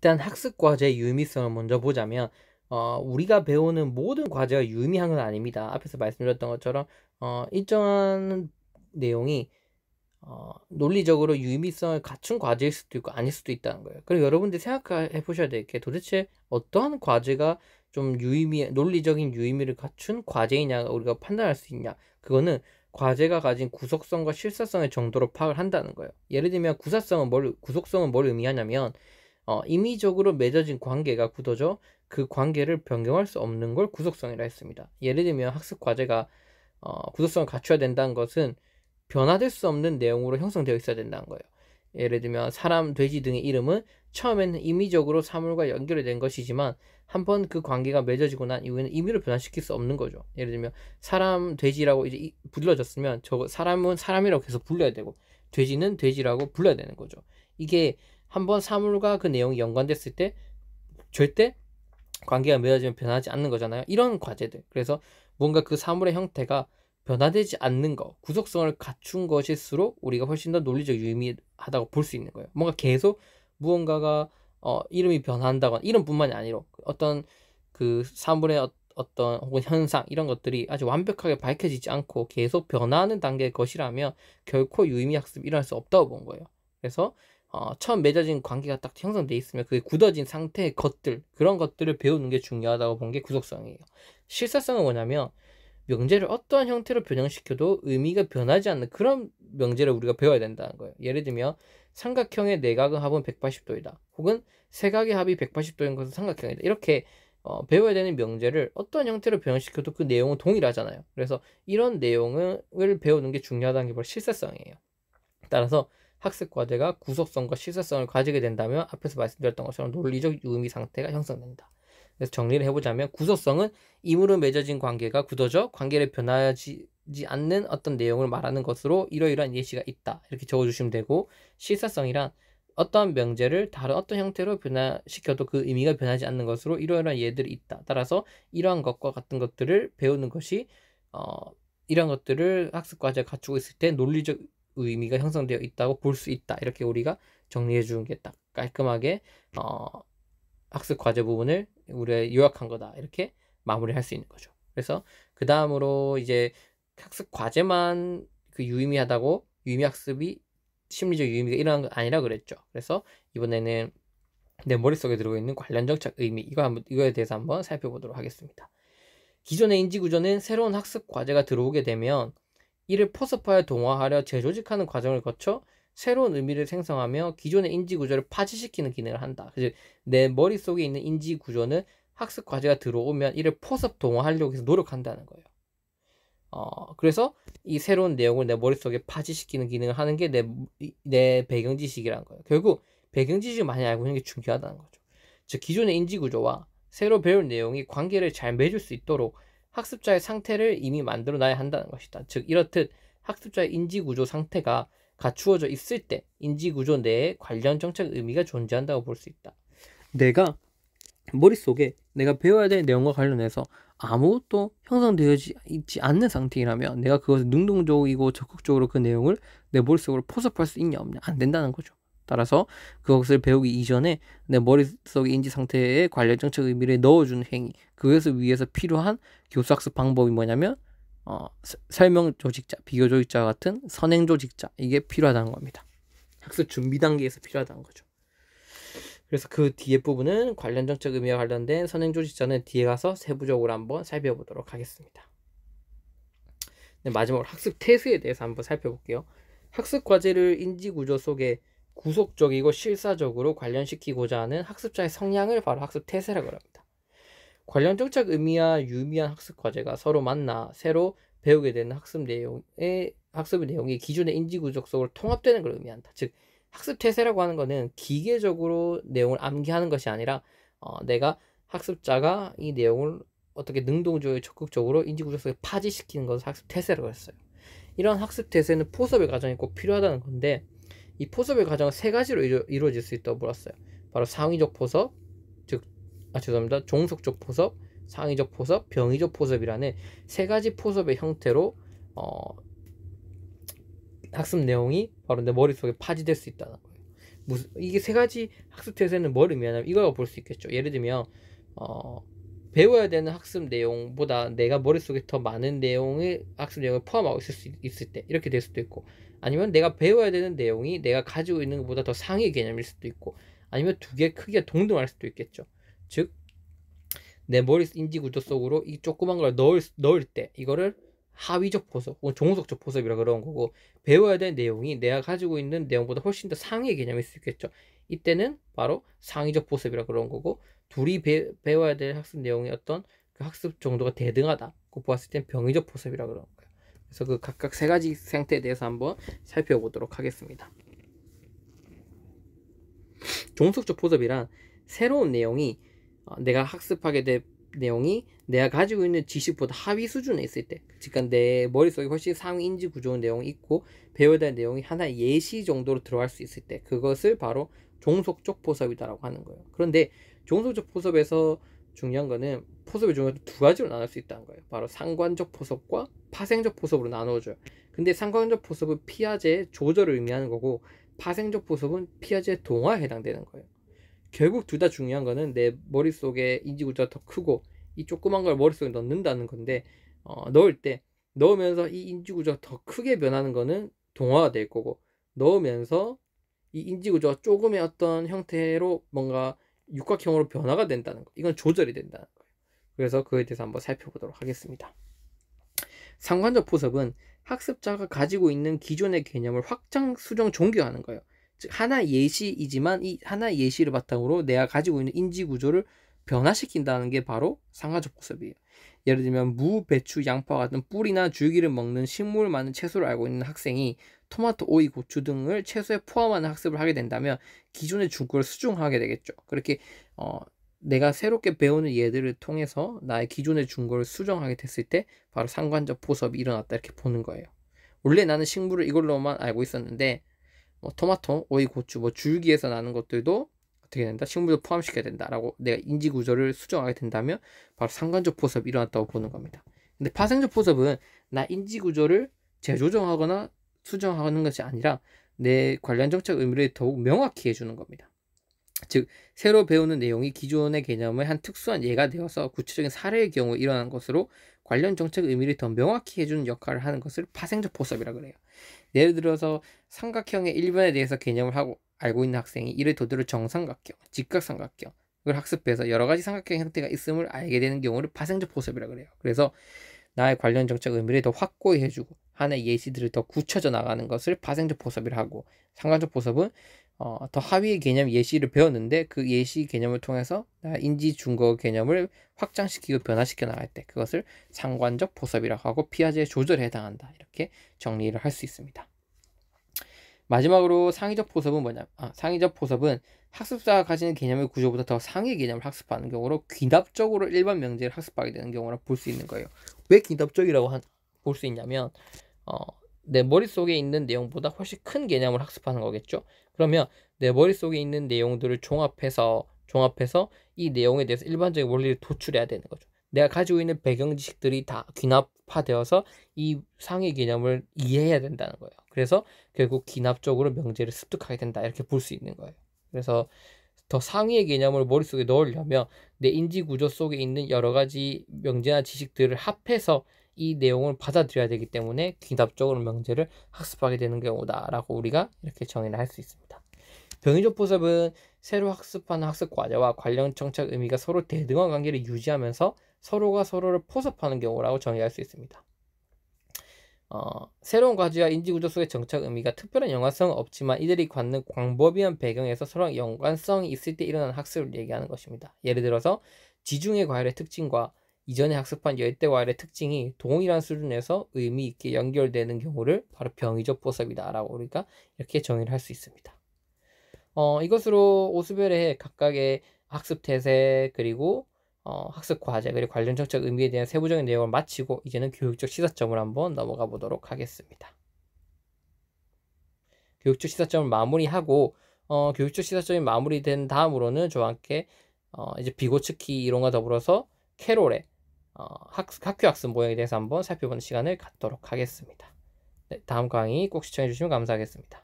일단 학습 과제의 유의미성을 먼저 보자면 우리가 배우는 모든 과제가 유의미한 건 아닙니다. 앞에서 말씀드렸던 것처럼 일정한 내용이 논리적으로 유의미성을 갖춘 과제일 수도 있고 아닐 수도 있다는 거예요. 그리고 여러분들이 생각해 보셔야 될 게 도대체 어떠한 과제가 좀 논리적인 유의미를 갖춘 과제이냐 우리가 판단할 수 있냐. 그거는 과제가 가진 구속성과 실사성의 정도로 파악을 한다는 거예요. 예를 들면 구속성은 뭘 의미하냐면 임의적으로 맺어진 관계가 굳어져 그 관계를 변경할 수 없는 걸 구속성이라 했습니다. 예를 들면 학습 과제가 구속성을 갖춰야 된다는 것은 변화될 수 없는 내용으로 형성되어 있어야 된다는 거예요. 예를 들면 사람, 돼지 등의 이름은 처음에는 임의적으로 사물과 연결이 된 것이지만 한번 그 관계가 맺어지고 난 이후에는 임의로 변화시킬 수 없는 거죠. 예를 들면 사람, 돼지라고 이제 불러졌으면 저 사람은 사람이라고 계속 불러야 되고 돼지는 돼지라고 불러야 되는 거죠. 이게 한번 사물과 그 내용이 연관됐을 때 절대 관계가 맺어지면 변하지 않는 거잖아요. 이런 과제들. 그래서 뭔가 그 사물의 형태가 변화되지 않는 거, 구속성을 갖춘 것일수록 우리가 훨씬 더 논리적 유의미하다고 볼 수 있는 거예요. 뭔가 계속 무언가가 이름이 변한다거나 이름뿐만이 아니라 어떤 그 사물의 어떤 혹은 현상 이런 것들이 아주 완벽하게 밝혀지지 않고 계속 변화하는 단계의 것이라면 결코 유의미 학습이 일어날 수 없다고 본 거예요. 그래서 처음 맺어진 관계가 딱 형성돼 있으면 그게 굳어진 상태의 것들 그런 것들을 배우는 게 중요하다고 본 게 구속성이에요. 실사성은 뭐냐면 명제를 어떠한 형태로 변형시켜도 의미가 변하지 않는 그런 명제를 우리가 배워야 된다는 거예요. 예를 들면 삼각형의 내각의 합은 180도이다. 혹은 세각의 합이 180도인 것은 삼각형이다. 이렇게 배워야 되는 명제를 어떠한 형태로 변형시켜도 그 내용은 동일하잖아요. 그래서 이런 내용을 배우는 게 중요하다는 게 바로 실사성이에요. 따라서 학습 과제가 구속성과 실사성을 가지게 된다면 앞에서 말씀드렸던 것처럼 논리적 유의미 상태가 형성된다. 그래서 정리를 해보자면 구속성은 임으로 맺어진 관계가 굳어져 관계를 변하지 않는 어떤 내용을 말하는 것으로 이러이러한 예시가 있다. 이렇게 적어주시면 되고 실사성이란 어떠한 명제를 다른 어떤 형태로 변화시켜도 그 의미가 변하지 않는 것으로 이러이러한 예들이 있다. 따라서 이러한 것과 같은 것들을 배우는 것이 이러한 것들을 학습 과제가 갖추고 있을 때 논리적 의미가 형성되어 있다고 볼 수 있다. 이렇게 우리가 정리해 주는 게 딱 깔끔하게 학습 과제 부분을 우리가 요약한 거다. 이렇게 마무리할 수 있는 거죠. 그래서 그 다음으로 이제 학습 과제만 그 유의미하다고 유의미 학습이 심리적 유의미가 일어나는 건 아니라 그랬죠. 그래서 이번에는 내 머릿속에 들어가 있는 관련 정책 의미 이거에 대해서 한번 살펴보도록 하겠습니다. 기존의 인지 구조는 새로운 학습 과제가 들어오게 되면 이를 포섭하여 동화하려 재조직하는 과정을 거쳐 새로운 의미를 생성하며 기존의 인지 구조를 파지시키는 기능을 한다. 그래서 내 머릿속에 있는 인지 구조는 학습 과제가 들어오면 이를 포섭 동화하려고 해서 노력한다는 거예요. 그래서 이 새로운 내용을 내 머릿속에 파지시키는 기능을 하는 게 내 배경 지식이라는 거예요. 결국 배경 지식을 많이 알고 있는 게 중요하다는 거죠. 즉 기존의 인지 구조와 새로 배울 내용이 관계를 잘 맺을 수 있도록 학습자의 상태를 이미 만들어 놔야 한다는 것이다. 즉 이렇듯 학습자의 인지 구조 상태가 갖추어져 있을 때 인지 구조 내에 관련 정책 의미가 존재한다고 볼 수 있다. 내가 머릿속에 내가 배워야 될 내용과 관련해서 아무것도 형성되어지 있지 않는 상태라면 내가 그것을 능동적이고 적극적으로 그 내용을 내 머릿속으로 포섭할 수 있냐 없냐 안 된다는 거죠. 따라서 그것을 배우기 이전에 내 머릿속의 인지 상태에 관련 정책 의미를 넣어주는 행위, 그것을 위해서 필요한 교수학습 방법이 뭐냐면 설명 조직자, 비교 조직자 같은 선행 조직자, 이게 필요하다는 겁니다. 학습 준비 단계에서 필요하다는 거죠. 그래서 그 뒤에 부분은 관련 정책 의미와 관련된 선행 조직자는 뒤에 가서 세부적으로 한번 살펴보도록 하겠습니다. 네, 마지막으로 학습 태세에 대해서 한번 살펴볼게요. 학습 과제를 인지 구조 속에 구속적이고 실사적으로 관련시키고자 하는 학습자의 성향을 바로 학습 태세라고 합니다. 관련 정책 의미와 유의미한 학습 과제가 서로 만나 새로 배우게 되는 학습의 내용이 기존의 인지 구조 속으로 통합되는 걸 의미한다. 즉 학습 태세라고 하는 것은 기계적으로 내용을 암기하는 것이 아니라 내가 학습자가 이 내용을 어떻게 능동적으로 적극적으로 인지 구조 속에 파지시키는 것을 학습 태세라고 했어요. 이런 학습 태세는 포섭의 과정이 꼭 필요하다는 건데 이 포섭의 과정은 세 가지로 이루어질 수 있다고 물었어요. 바로 상위적 포섭, 종속적 포섭, 상위적 포섭, 병의적 포섭이라는 세 가지 포섭의 형태로 학습 내용이 바로 내 머릿속에 파지될 수 있다는 거예요. 이게 세 가지 학습 태세는 뭘 의미하냐면 이걸 볼 수 있겠죠. 예를 들면 배워야 되는 학습 내용보다 내가 머릿속에 더 많은 내용을 학습 내용을 포함하고 있을 때 이렇게 될 수도 있고, 아니면 내가 배워야 되는 내용이 내가 가지고 있는 것보다 더 상위 개념일 수도 있고, 아니면 두 개 크기가 동등할 수도 있겠죠. 즉 내 머리 인지 구조 속으로 이 조그만 걸 넣을 때 이거를 하위적 포섭 혹은 종속적 포섭이라 그런 거고, 배워야 될 내용이 내가 가지고 있는 내용보다 훨씬 더 상위의 개념일 수 있겠죠. 이때는 바로 상위적 포섭이라 그런 거고, 둘이 배워야 될 학습 내용의 어떤 그 학습 정도가 대등하다고 보았을 땐 병의적 포섭이라 그런 거예요. 그래서 그 각각 세 가지 상태에 대해서 한번 살펴보도록 하겠습니다. 종속적 포섭이란 새로운 내용이 내가 학습하게 될 내용이 내가 가지고 있는 지식보다 하위 수준에 있을 때, 그러니까 내 머릿속에 훨씬 상위 인지 구조의 내용이 있고 배워야 될 내용이 하나의 예시 정도로 들어갈 수 있을 때, 그것을 바로 종속적 포섭이다라고 하는 거예요. 그런데 종속적 포섭에서 중요한 거는 포섭의 종류가 두 가지로 나눌 수 있다는 거예요. 바로 상관적 포섭과 파생적 포섭으로 나누어져요. 근데 상관적 포섭은 피아제의 조절을 의미하는 거고, 파생적 포섭은 피아제의 동화에 해당되는 거예요. 결국 둘 다 중요한 거는 내 머릿속에 인지 구조가 더 크고 이 조그만 걸 머릿속에 넣는다는 건데, 넣으면서 이 인지 구조가 더 크게 변하는 거는 동화가 될 거고, 넣으면서 이 인지 구조가 조금의 어떤 형태로 뭔가 육각형으로 변화가 된다는 거, 이건 조절이 된다는 거예요. 그래서 그에 대해서 한번 살펴보도록 하겠습니다. 상관적 포섭은 학습자가 가지고 있는 기존의 개념을 확장, 수정, 종교하는 거예요. 즉 하나의 예시이지만 이 하나의 예시를 바탕으로 내가 가지고 있는 인지 구조를 변화시킨다는 게 바로 상관적 포섭이에요. 예를 들면 무, 배추, 양파 같은 뿌리나 줄기를 먹는 식물 많은 채소를 알고 있는 학생이 토마토, 오이, 고추 등을 채소에 포함하는 학습을 하게 된다면 기존의 중국어를 수정하게 되겠죠. 그렇게 내가 새롭게 배우는 예들을 통해서 나의 기존의 중국어를 수정하게 됐을 때 바로 상관적 포섭이 일어났다, 이렇게 보는 거예요. 원래 나는 식물을 이걸로만 알고 있었는데 토마토, 오이, 고추, 줄기에서 나는 것들도 어떻게 된다? 식물도 포함시켜야 된다라고 내가 인지 구조를 수정하게 된다면 바로 상관적 포섭이 일어났다고 보는 겁니다. 근데 파생적 포섭은 나 인지 구조를 재조정하거나 수정하는 것이 아니라 내 관련 정책 의미를 더욱 명확히 해주는 겁니다. 즉 새로 배우는 내용이 기존의 개념의 한 특수한 예가 되어서 구체적인 사례의 경우 일어난 것으로 관련 정책 의미를 더 명확히 해주는 역할을 하는 것을 파생적 포섭이라 그래요. 예를 들어서 삼각형의 일변에 대해서 개념을 알고 있는 학생이 이를 토대로 정삼각형, 직각삼각형을 학습해서 여러 가지 삼각형 형태가 있음을 알게 되는 경우를 파생적 포섭이라 그래요. 그래서 나의 관련 정책 의미를 더 확고히 해주고 하나의 예시들을 더 굳혀져 나가는 것을 파생적 포섭이라 하고, 상관적 포섭은 더 하위의 개념 예시를 배웠는데 그 예시 개념을 통해서 인지 중거 개념을 확장시키고 변화시켜 나갈 때 그것을 상관적 포섭이라고 하고 피아제의 조절에 해당한다, 이렇게 정리를 할 수 있습니다. 마지막으로 상위적 포섭은 상위적 포섭은 학습자가 가지는 개념의 구조보다 더 상위 개념을 학습하는 경우로 귀납적으로 일반 명제를 학습하게 되는 경우라 볼 수 있는 거예요. 왜 귀납적이라고 볼 수 있냐면 내 머릿속에 있는 내용보다 훨씬 큰 개념을 학습하는 거겠죠. 그러면 내 머릿속에 있는 내용들을 종합해서 이 내용에 대해서 일반적인 원리를 도출해야 되는 거죠. 내가 가지고 있는 배경 지식들이 다 귀납화되어서 이 상위 개념을 이해해야 된다는 거예요. 그래서 결국 귀납적으로 명제를 습득하게 된다, 이렇게 볼 수 있는 거예요. 그래서 더 상위의 개념을 머릿속에 넣으려면 내 인지 구조 속에 있는 여러 가지 명제나 지식들을 합해서 이 내용을 받아들여야 되기 때문에 귀납적으로 명제를 학습하게 되는 경우다라고 우리가 이렇게 정의를 할 수 있습니다. 병의적 포섭은 새로 학습하는 학습 과제와 관련 정책 의미가 서로 대등한 관계를 유지하면서 서로가 서로를 포섭하는 경우라고 정의할 수 있습니다. 새로운 과제와 인지구조 속의 정책 의미가 특별한 연관성은 없지만 이들이 갖는 광범위한 배경에서 서로 연관성이 있을 때 일어나는 학습을 얘기하는 것입니다. 예를 들어서 지중해 과일의 특징과 이전에 학습한 열대 과일의 특징이 동일한 수준에서 의미 있게 연결되는 경우를 바로 병의적 포섭이다 라고 우리가 이렇게 정의를 할 수 있습니다. 이것으로 오수별의 각각의 학습 태세 그리고 학습 과제 그리고 관련 정책 의미에 대한 세부적인 내용을 마치고 이제는 교육적 시사점을 한번 넘어가 보도록 하겠습니다. 교육적 시사점을 마무리하고 교육적 시사점이 마무리된 다음으로는 저와 함께 이제 비고츠키 이론과 더불어서 캐롤의 학교 학습 모형에 대해서 한번 살펴보는 시간을 갖도록 하겠습니다. 네, 다음 강의 꼭 시청해 주시면 감사하겠습니다.